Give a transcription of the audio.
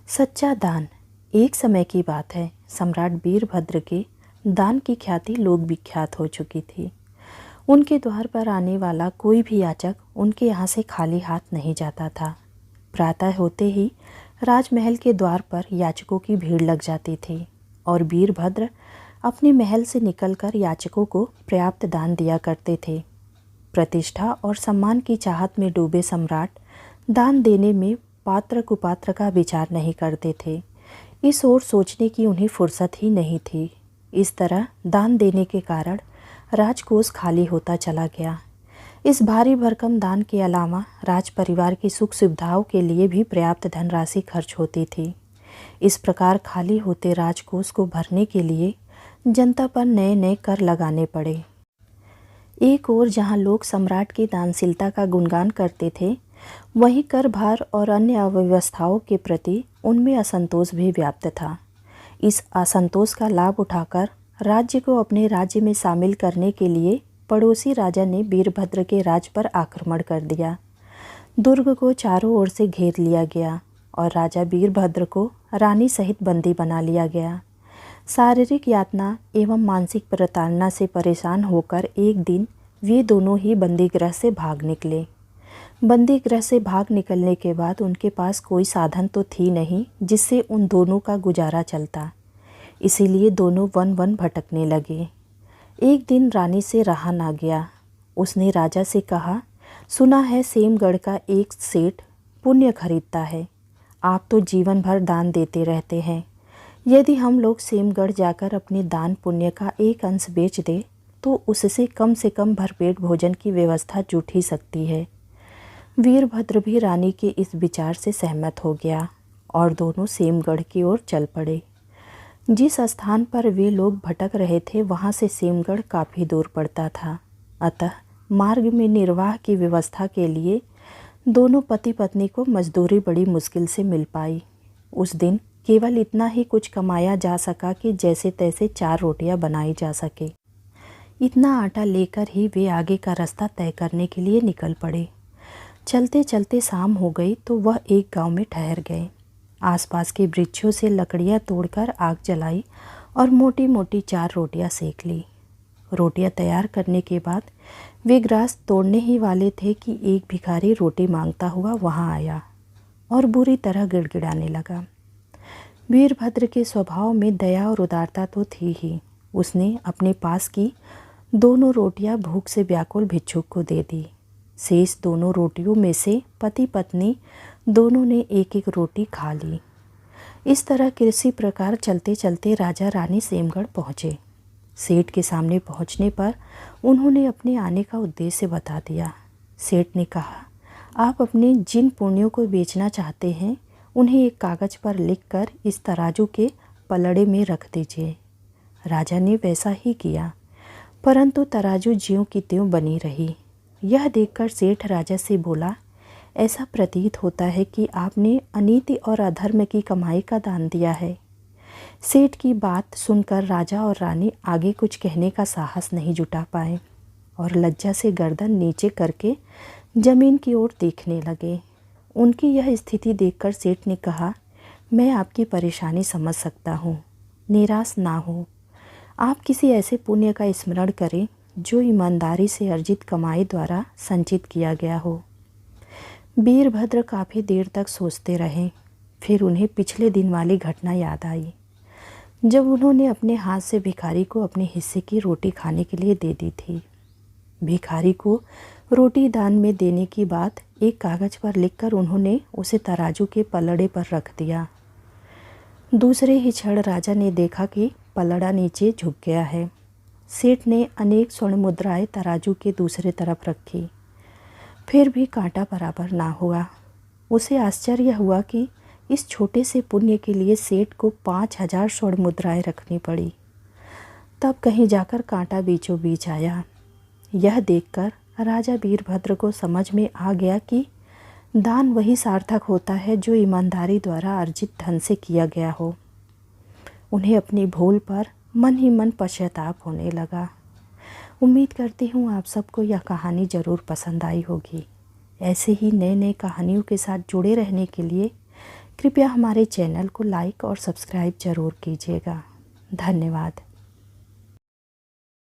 सच्चा दान। एक समय की बात है, सम्राट वीरभद्र के दान की ख्याति लोक विख्यात हो चुकी थी। उनके द्वार पर आने वाला कोई भी याचक उनके यहाँ से खाली हाथ नहीं जाता था। प्रातः होते ही राजमहल के द्वार पर याचकों की भीड़ लग जाती थी और वीरभद्र अपने महल से निकलकर याचकों को पर्याप्त दान दिया करते थे। प्रतिष्ठा और सम्मान की चाहत में डूबे सम्राट दान देने में पात्र कुपात्र का विचार नहीं करते थे। इस ओर सोचने की उन्हें फुर्सत ही नहीं थी। इस तरह दान देने के कारण राजकोष खाली होता चला गया। इस भारी भरकम दान के अलावा राज परिवार की सुख सुविधाओं के लिए भी पर्याप्त धनराशि खर्च होती थी। इस प्रकार खाली होते राजकोष को भरने के लिए जनता पर नए नए कर लगाने पड़े। एक ओर जहां लोग सम्राट की दानशीलता का गुणगान करते थे, वहीं कर भार और अन्य अव्यवस्थाओं के प्रति उनमें असंतोष भी व्याप्त था। इस असंतोष का लाभ उठाकर राज्य को अपने राज्य में शामिल करने के लिए पड़ोसी राजा ने वीरभद्र के राज पर आक्रमण कर दिया। दुर्ग को चारों ओर से घेर लिया गया और राजा वीरभद्र को रानी सहित बंदी बना लिया गया। शारीरिक यातना एवं मानसिक प्रताड़ना से परेशान होकर एक दिन वे दोनों ही बंदीगृह से भाग निकले। बंदीगृह से भाग निकलने के बाद उनके पास कोई साधन तो थी नहीं जिससे उन दोनों का गुजारा चलता। इसीलिए दोनों वन वन भटकने लगे। एक दिन रानी से रहा ना गया। उसने राजा से कहा, सुना है सेमगढ़ का एक सेठ पुण्य खरीदता है। आप तो जीवन भर दान देते रहते हैं। यदि हम लोग सेमगढ़ जाकर अपने दान पुण्य का एक अंश बेच दें तो उससे कम से कम भरपेट भोजन की व्यवस्था जुट ही सकती है। वीरभद्र भी रानी के इस विचार से सहमत हो गया और दोनों सेमगढ़ की ओर चल पड़े। जिस स्थान पर वे लोग भटक रहे थे वहाँ से सेमगढ़ काफ़ी दूर पड़ता था। अतः मार्ग में निर्वाह की व्यवस्था के लिए दोनों पति पत्नी को मजदूरी बड़ी मुश्किल से मिल पाई। उस दिन केवल इतना ही कुछ कमाया जा सका कि जैसे तैसे 4 रोटियां बनाई जा सके। इतना आटा लेकर ही वे आगे का रास्ता तय करने के लिए निकल पड़े। चलते चलते शाम हो गई तो वह एक गांव में ठहर गए। आसपास के वृक्षों से लकड़ियां तोड़कर आग जलाई और मोटी मोटी 4 रोटियां सेक ली। रोटियां तैयार करने के बाद वे ग्रास तोड़ने ही वाले थे कि एक भिखारी रोटी मांगता हुआ वहां आया और बुरी तरह गिड़गिड़ाने लगा। वीरभद्र के स्वभाव में दया और उदारता तो थी ही। उसने अपने पास की दोनों रोटियां भूख से व्याकुल भिक्षुक को दे दी। शेष दोनों रोटियों में से पति पत्नी दोनों ने एक एक रोटी खा ली। इस तरह किसी प्रकार चलते चलते राजा रानी सेमगढ़ पहुँचे। सेठ के सामने पहुँचने पर उन्होंने अपने आने का उद्देश्य बता दिया। सेठ ने कहा, आप अपने जिन पुण्यों को बेचना चाहते हैं उन्हें एक कागज़ पर लिखकर इस तराजू के पलड़े में रख दीजिए। राजा ने वैसा ही किया, परंतु तराजू ज्यों की त्यों बनी रही। यह देखकर सेठ राजा से बोला, ऐसा प्रतीत होता है कि आपने अनीति और अधर्म की कमाई का दान दिया है। सेठ की बात सुनकर राजा और रानी आगे कुछ कहने का साहस नहीं जुटा पाए और लज्जा से गर्दन नीचे करके जमीन की ओर देखने लगे। उनकी यह स्थिति देखकर सेठ ने कहा, मैं आपकी परेशानी समझ सकता हूँ, निराश ना हो। आप किसी ऐसे पुण्य का स्मरण करें जो ईमानदारी से अर्जित कमाई द्वारा संचित किया गया हो। वीरभद्र काफ़ी देर तक सोचते रहे। फिर उन्हें पिछले दिन वाली घटना याद आई, जब उन्होंने अपने हाथ से भिखारी को अपने हिस्से की रोटी खाने के लिए दे दी थी। भिखारी को रोटी दान में देने की बात एक कागज़ पर लिखकर उन्होंने उसे तराजू के पलड़े पर रख दिया। दूसरे ही क्षण राजा ने देखा कि पलड़ा नीचे झुक गया है। सेठ ने अनेक स्वर्ण मुद्राएं तराजू के दूसरे तरफ रखी, फिर भी कांटा बराबर ना हुआ। उसे आश्चर्य हुआ कि इस छोटे से पुण्य के लिए सेठ को 5000 स्वर्ण मुद्राएं रखनी पड़ी। तब कहीं जाकर कांटा बीचों बीच आया। यह देखकर राजा वीरभद्र को समझ में आ गया कि दान वही सार्थक होता है जो ईमानदारी द्वारा अर्जित धन से किया गया हो। उन्हें अपनी भूल पर मन ही मन पश्चाताप होने लगा। उम्मीद करती हूँ आप सबको यह कहानी ज़रूर पसंद आई होगी। ऐसे ही नए नए कहानियों के साथ जुड़े रहने के लिए कृपया हमारे चैनल को लाइक और सब्सक्राइब ज़रूर कीजिएगा। धन्यवाद।